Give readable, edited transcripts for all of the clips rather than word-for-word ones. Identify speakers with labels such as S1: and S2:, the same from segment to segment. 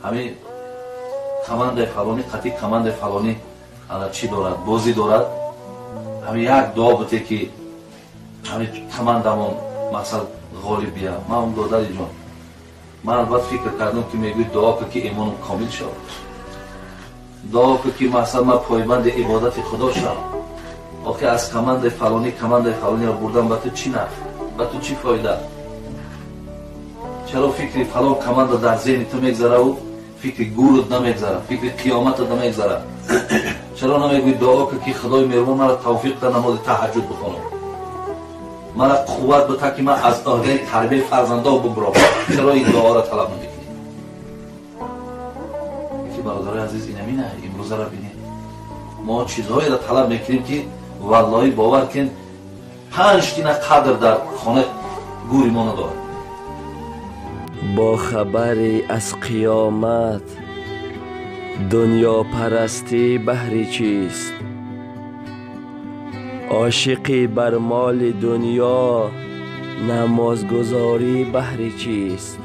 S1: همین کمانده فلانی قطعی کمانده فلانی چی دارد بازی دارد همین یک دعا بوده که همین کماندمون مثلا غالب بیا من اون دادر جان من البته فکر کردم که میگوی دعا که ایمانم کامل شد دعا که مثلا من پایبند عبادت خدا شدم آخه از کمانده فلانی را بردم به تو چی نفع به تو چی فایده چرا فکر فلان کمانده در ذهن تو میگذره و فکر گورت نمیگذره فکر قیامت نمیگذره چرا نمیگوی دعا که خدای مهربان مرا توفیق ده نماز تهجد بخونم مرا قوت بده که من از عهده تربیت فرزندان ببرم چرا این دعا را طلب نمیکنی که برادرای عزیز اینمی نه امروز را ببینید ما چیزهایی را طلب میکنیم که والله باور کن 5 گونه قدر در خانه گوری ما ندارد
S2: با خبری از قیامت دنیا پرستی بهر چیست عاشقی بر مال دنیا نمازگزاری بهر چیست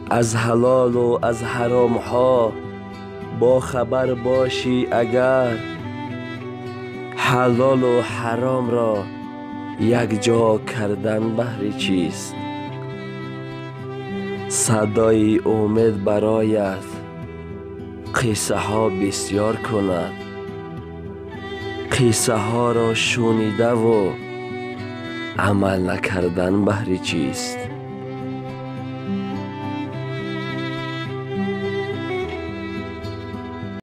S2: از حلال و از حرام ها با خبر باشی اگر حلال و حرام را یک جا کردن بهر چیست صدای امید برایت قصه ها بسیار کند قصه ها را شنیده و عمل نکردن بهر چیست